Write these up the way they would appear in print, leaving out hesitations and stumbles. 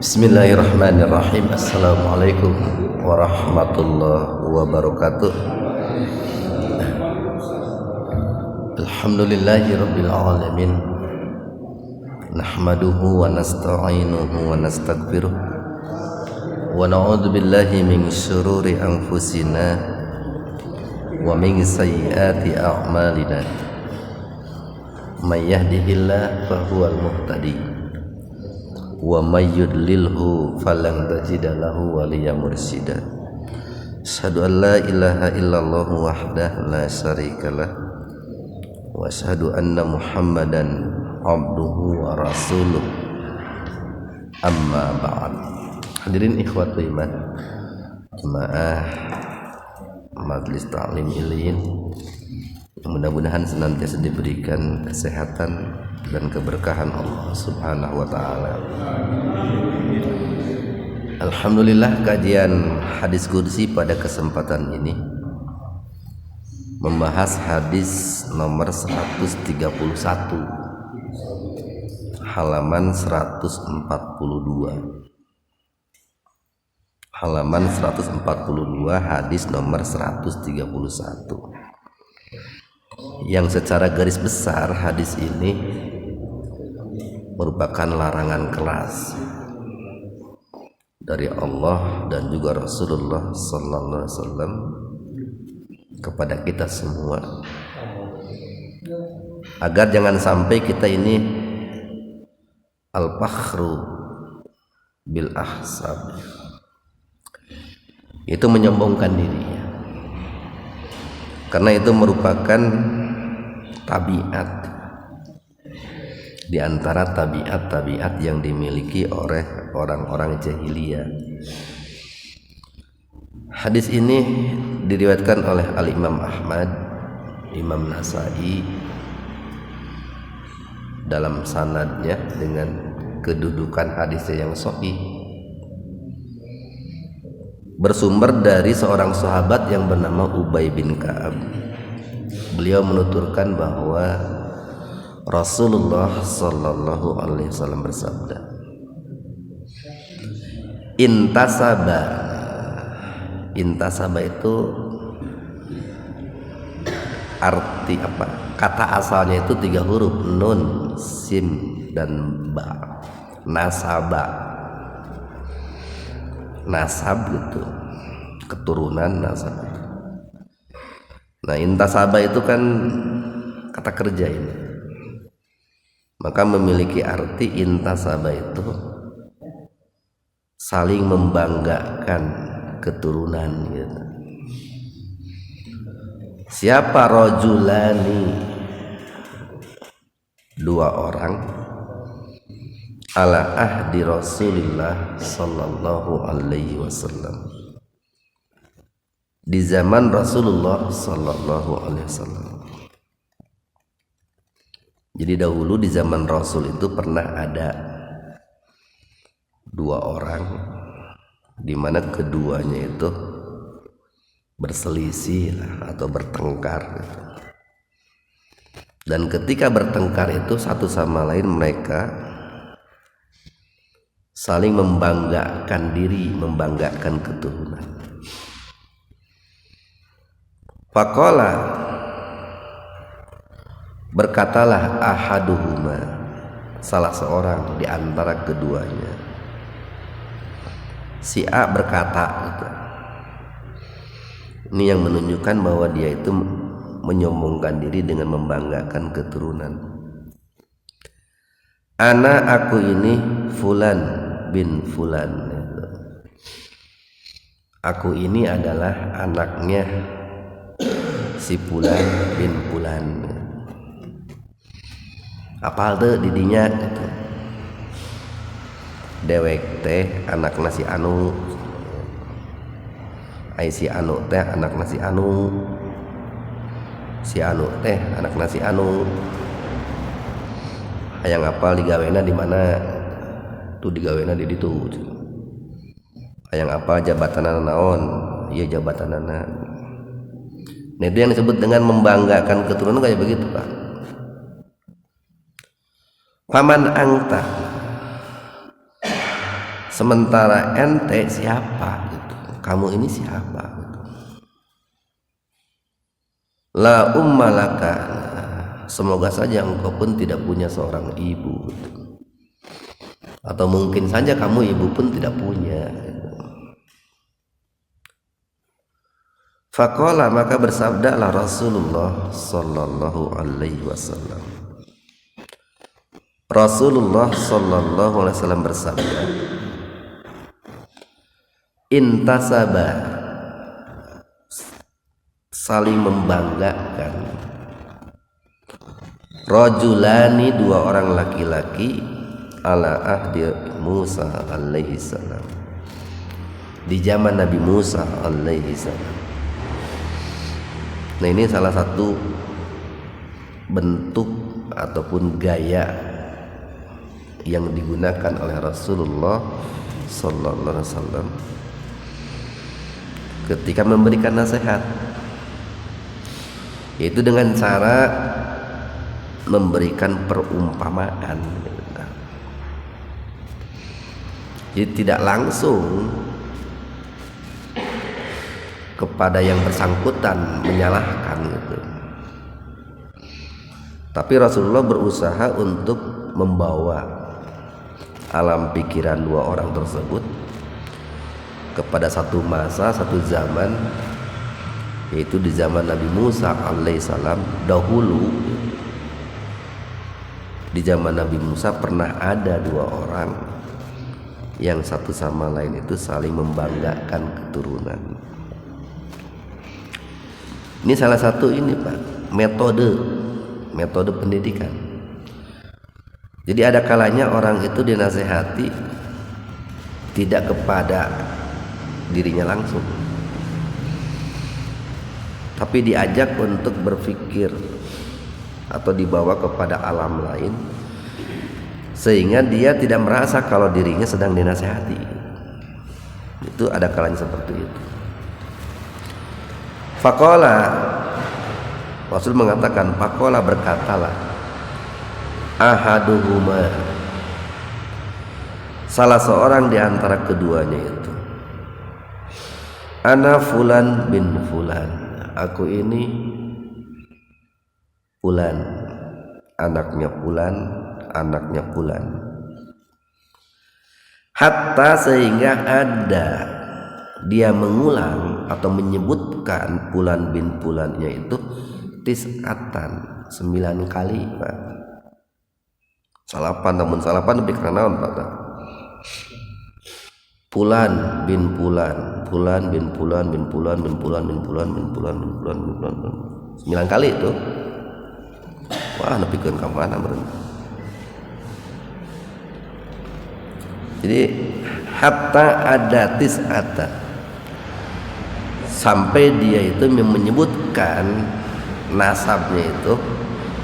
Bismillahirrahmanirrahim. Assalamualaikum warahmatullahi wabarakatuh. Alhamdulillahi rabbil alamin. Nahmaduhu wa nasta'inuhu wa nastaghfiruh. Wa na'udzu billahi min syururi anfusina wa min sayyiati a'malina. May yahdihillahu fahuwal muhtadi wa may yudlilhu falan tajida lahu waliyyan mursyida. Asyhadu an la ilaha illallah wahdahu la syarikalah wa asyhadu anna Muhammadan abduhu wa rasuluh. Amma ba'd. Hadirin ikhwatul iman, jemaah Majelis Ta'lim Ilin, mudah-mudahan senantiasa diberikan kesehatan dan keberkahan Allah Subhanahu wa taala. Alhamdulillah, kajian hadis qudsi pada kesempatan ini membahas hadis nomor 131 halaman 142. Halaman 142 hadis nomor 131. Yang secara garis besar hadis ini merupakan larangan keras dari Allah dan juga Rasulullah sallallahu alaihi wasallam kepada kita semua, agar jangan sampai kita ini al-fakhru bil ahsab, itu menyombongkan diri, karena itu merupakan tabiat di antara tabiat-tabiat yang dimiliki oleh orang-orang jahiliyah. Hadis ini diriwayatkan oleh Al-Imam Ahmad, Imam Nasai dalam sanadnya dengan kedudukan hadisnya yang sahih, bersumber dari seorang sahabat yang bernama Ubay bin Ka'ab. Beliau menuturkan bahwa Rasulullah sallallahu alaihi wasallam bersabda, intasaba itu arti apa? Kata asalnya itu 3 huruf, nun, sim, dan ba. Nasab gitu, keturunan nasab. Nah, intasaba itu kan kata kerja ini, maka memiliki arti intasaba itu saling membanggakan keturunan gitu. Siapa rajulani, 2 orang, ala ahdi Rasulillah sallallahu alaihi wasallam, di zaman Rasulullah sallallahu alaihi wasallam. Jadi dahulu di zaman Rasul itu pernah ada 2 orang, di mana keduanya itu berselisih atau bertengkar gitu. Dan ketika bertengkar itu satu sama lain mereka saling membanggakan diri, membanggakan keturunan. Faqala, berkatalah ahaduhuma, salah seorang di antara keduanya. Si A berkata gitu. Ini yang menunjukkan bahwa dia itu menyombongkan diri dengan membanggakan keturunan. Aku ini fulan bin fulan. Aku ini adalah anaknya si fulan bin fulan. Apal tuh didinya gitu. Dewek teh anak nasi anu, ai si anu teh anak nasi anu, si anu teh anak nasi anu. Hayang apal digawena di mana? Tuh digawena di ditu. Hayang apal jabatanana naon? Ieu jabatanana. Nah, itu yang disebut dengan membanggakan keturunan kayak begitu, Pak. Paman angta, sementara ente siapa gitu. Kamu ini siapa gitu. La ummalaka, semoga saja engkau pun tidak punya seorang ibu gitu. Atau mungkin saja kamu ibu pun tidak punya gitu. Faqala, maka bersabdalah Rasulullah sallallahu alaihi wasallam. Rasulullah sallallahu alaihi wasallam bersabda, intasaba, saling membanggakan, rajulani, dua orang laki-laki, ala ahdi Musa alaihi salam, di zaman Nabi Musa alaihi salam. Nah, ini salah satu bentuk ataupun gaya yang digunakan oleh Rasulullah sallallahu alaihi wasallam ketika memberikan nasihat, yaitu dengan cara memberikan perumpamaan. Jadi tidak langsung kepada yang bersangkutan menyalahkan gitu. Tapi Rasulullah berusaha untuk membawa alam pikiran dua orang tersebut kepada satu masa, satu zaman, yaitu di zaman Nabi Musa alaihissalam dahulu. Di zaman Nabi Musa pernah ada dua orang yang satu sama lain itu saling membanggakan keturunan. Ini salah satu ini Pak, metode pendidikan. Jadi ada kalanya orang itu dinasehati tidak kepada dirinya langsung, tapi diajak untuk berpikir atau dibawa kepada alam lain, sehingga dia tidak merasa kalau dirinya sedang dinasehati. Itu ada kalanya seperti itu. Faqala, Rasul mengatakan, faqala, berkatalah ahaduhuma, salah seorang di antara keduanya itu, ana fulan bin fulan, aku ini fulan, anaknya fulan, anaknya fulan. Hatta, sehingga ada dia mengulang atau menyebutkan fulan bin fulannya itu tis'atan, 9 kali Pak. Salapan, namun salapan lebih karena Pak. Fulan bin fulan, fulan bin fulan bin fulan bin fulan bin fulan bin fulan bin fulan bin fulan, 9 kali itu. Wah, nepikeun ka mana meureun. Jadi hatta ada tis'atan, sampai dia itu menyebutkan nasabnya itu,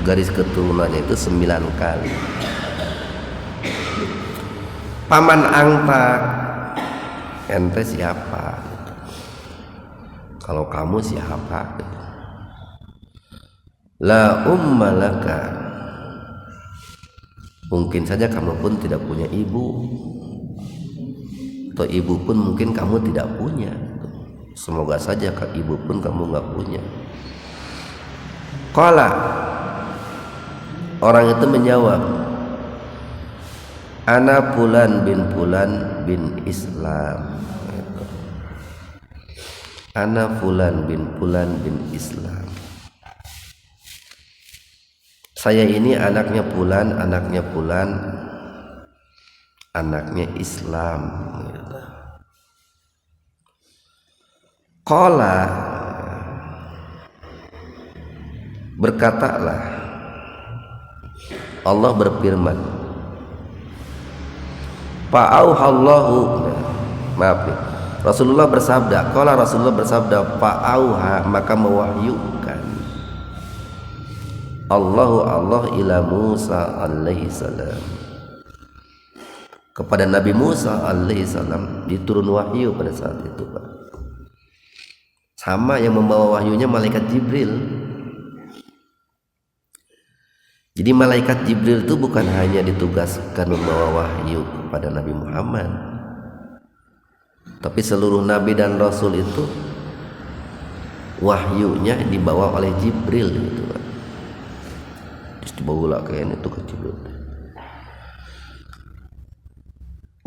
garis keturunannya itu 9 kali. Paman angta, ente siapa? Kalau kamu siapa? La ummalaka, mungkin saja kamu pun tidak punya ibu, atau ibu pun mungkin kamu tidak punya. Semoga saja ibu pun kamu nggak punya. Qala, orang itu menjawab, ana fulan bin Islam. Ana fulan bin Islam. Saya ini anaknya fulan, anaknya fulan, anaknya Islam. Qala, berkatalah Allah berfirman, fa'auhallahu, maaf nih, Rasulullah bersabda, qala Rasulullah bersabda, fa'auha, maka mewahyukan Allah ila Musa alaihi salam, kepada Nabi Musa alaihi salam diturun wahyu pada saat itu Pak. Sama yang membawa wahyunya malaikat Jibril. Jadi malaikat Jibril itu bukan hanya ditugaskan membawa wahyu kepada Nabi Muhammad, Tapi seluruh nabi dan rasul itu wahyunya dibawa oleh Jibril gitu kan. Terus dibawa kayaknya itu ke Jibril.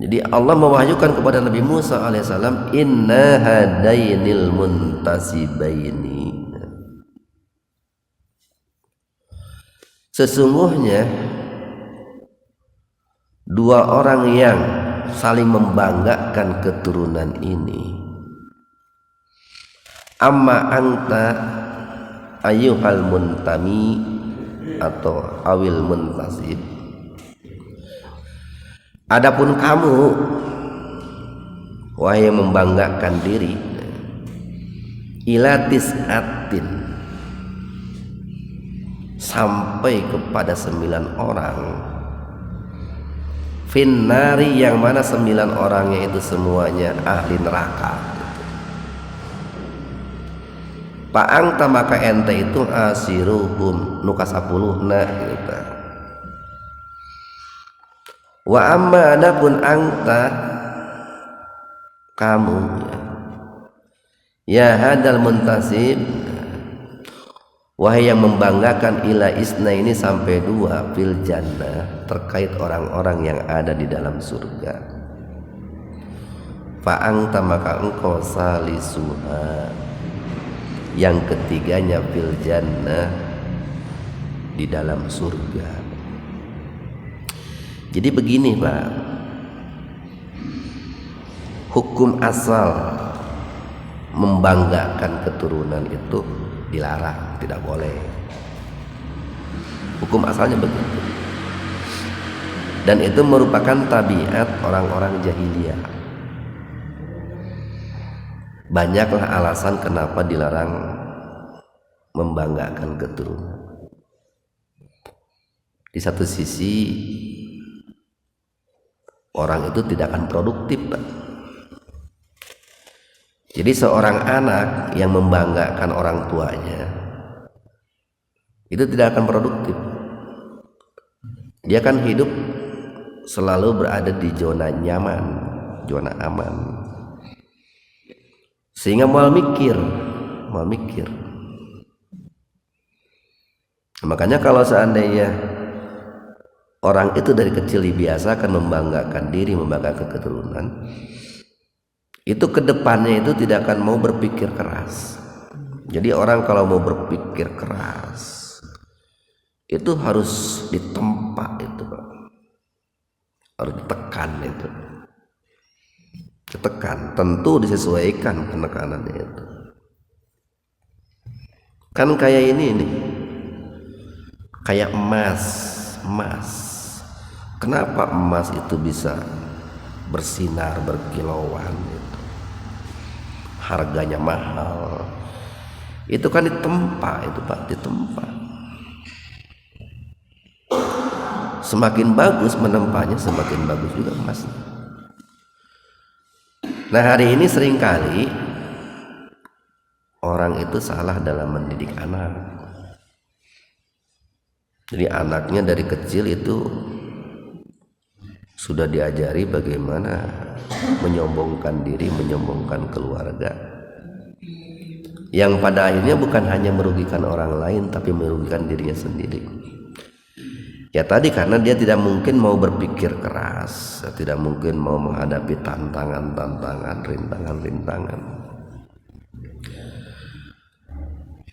Jadi Allah mewahyukan kepada Nabi Musa alaihissalam, inna hadainil muntasibaini. Sesungguhnya dua orang yang saling membanggakan keturunan ini. Amma anta ayyuhal muntami atau awil muntasib. Adapun kamu wahai yang membanggakan diri, ila tis'atin, sampai kepada 9 orang, finnari, yang mana 9 orangnya itu semuanya ahli neraka. Pa'angta, maka ente itu asiruhum nuka 10na gitu. Wa amma adapun angta, kamu ya hadal muntasib, wahai yang membanggakan, ila isna ini sampai 2 fil jannah, terkait orang-orang yang ada di dalam surga. Fa'angta, maka engkau salisuha, yang ketiganya fil jannah, di dalam surga. Jadi begini Pak, hukum asal membanggakan keturunan itu dilarang, tidak boleh. Hukum asalnya begitu. Dan itu merupakan tabiat orang-orang jahiliyah. Banyaklah alasan kenapa dilarang membanggakan keturunan. Di satu sisi orang itu tidak akan produktif, Pak. Jadi seorang anak yang membanggakan orang tuanya itu tidak akan produktif. Dia akan hidup selalu berada di zona nyaman, zona aman, sehingga mau mikir. Makanya kalau seandainya orang itu dari kecil dibiasakan membanggakan diri, membanggakan keturunan, itu kedepannya itu tidak akan mau berpikir keras. Jadi orang kalau mau berpikir keras itu harus ditempa itu, Pak. Harus ditekan itu. Ditekan, tentu disesuaikan penekanannya itu. Kan kayak ini nih. Kayak emas. Kenapa emas itu bisa bersinar berkilauan gitu? Harganya mahal. Itu kan ditempa itu, Pak, ditempa. Semakin bagus menempanya, semakin bagus juga emas. Nah, hari ini seringkali orang itu salah dalam mendidik anak. Jadi anaknya dari kecil itu sudah diajari bagaimana menyombongkan diri, menyombongkan keluarga, yang pada akhirnya bukan hanya merugikan orang lain tapi merugikan dirinya sendiri. Ya tadi, karena dia tidak mungkin mau berpikir keras, tidak mungkin mau menghadapi tantangan-tantangan, rintangan-rintangan.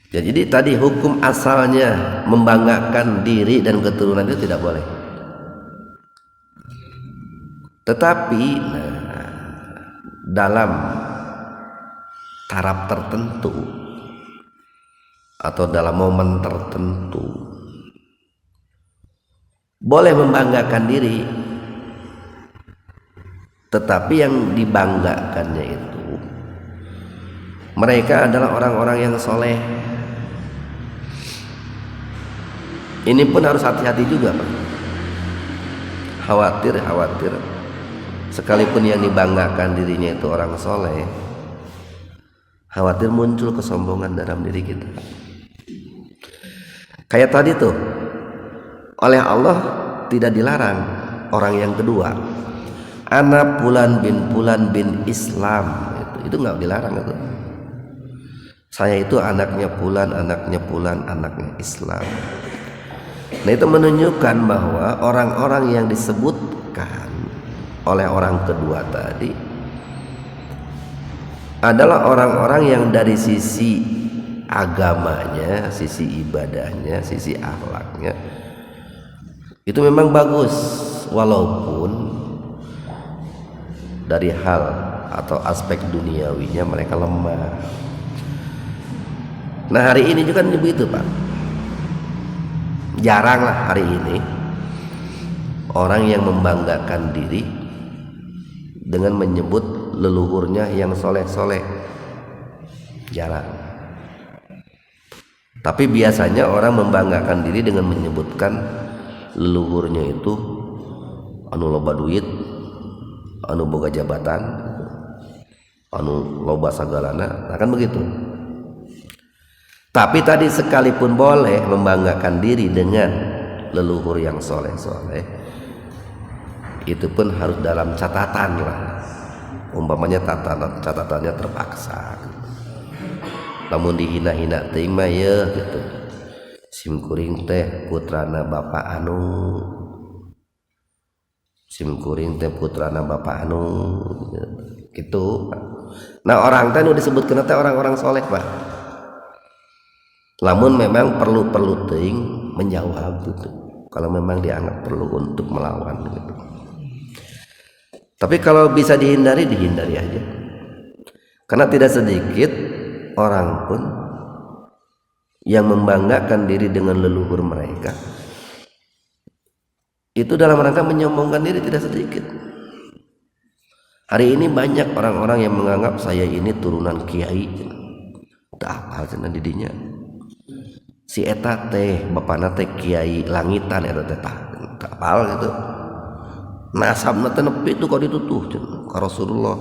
Ya, jadi tadi hukum asalnya membanggakan diri dan keturunan itu tidak boleh. Tetapi dalam taraf tertentu atau dalam momen tertentu boleh membanggakan diri, tetapi yang dibanggakannya itu mereka adalah orang-orang yang soleh. Ini pun harus hati-hati juga, Pak. Khawatir sekalipun yang dibanggakan dirinya itu orang soleh, khawatir muncul kesombongan dalam diri kita. Kayak tadi tuh, oleh Allah tidak dilarang orang yang kedua, anak Fulan bin Islam, itu nggak dilarang itu. Saya itu anaknya Fulan, anaknya Islam. Nah, itu menunjukkan bahwa orang-orang yang disebutkan oleh orang kedua tadi adalah orang-orang yang dari sisi agamanya, sisi ibadahnya, sisi akhlaknya itu memang bagus, walaupun dari hal atau aspek duniawinya mereka lemah. Nah, hari ini juga begitu, Pak. Jarang lah hari ini orang yang membanggakan diri dengan menyebut leluhurnya yang soleh-soleh. Jarang. Tapi biasanya orang membanggakan diri dengan menyebutkan leluhurnya itu anu loba duit, anu boga jabatan, anu loba sagalana. Nah, kan begitu. Tapi tadi sekalipun boleh membanggakan diri dengan leluhur yang soleh-soleh, itu pun harus dalam catatan lah. Umpamanya catatannya terpaksa. Namun dihina-hina teh mah ya gitu. Simkuring teh putrana bapak anu, simkuring teh putrana bapak anu, gitu. Nah, orang teh nu disebutkeun teh orang-orang soleh, Pak. Lamun memang perlu ting menjawab gitu. Kalau memang dianggap perlu untuk melawan gitu. Tapi kalau bisa dihindari aja. Karena tidak sedikit orang pun yang membanggakan diri dengan leluhur mereka. Itu dalam rangka menyombongkan diri tidak sedikit. Hari ini banyak orang-orang yang menganggap saya ini turunan kiai. Tak apa cenah didinya. Si eta teh bapana teh kiai langitan eta teh tak apal gitu. Nasabna teh nepi itu kok ditutuh ka Rasulullah.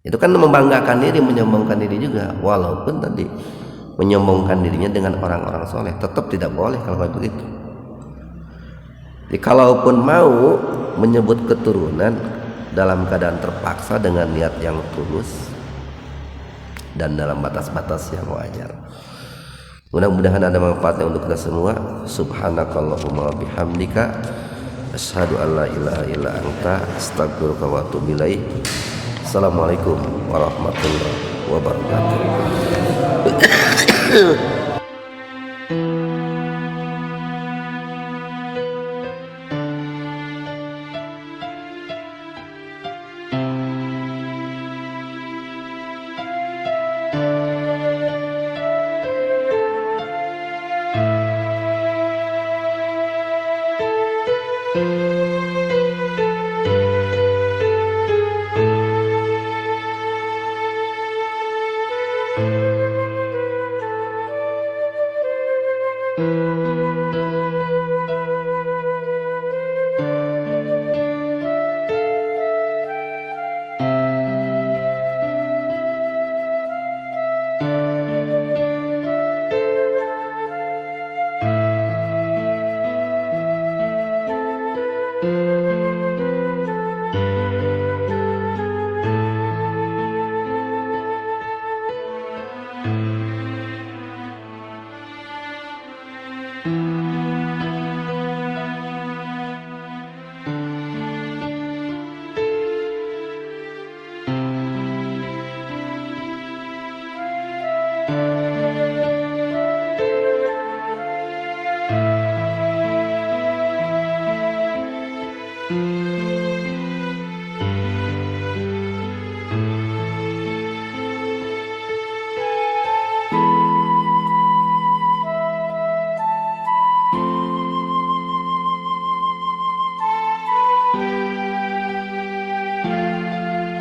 Itu kan membanggakan diri, menyombongkan diri juga, walaupun tadi menyombongkan dirinya dengan orang-orang soleh, tetap tidak boleh kalau begitu. Jadi kalaupun mau menyebut keturunan dalam keadaan terpaksa dengan niat yang tulus dan dalam batas-batas yang wajar. Mudah-mudahan ada manfaatnya untuk kita semua. Subhanakallahumma bihamdika asyhadu an la ilaha illa anta astaghfiruka wa atubu ilaik. Assalamualaikum warahmatullahi wabarakatuh.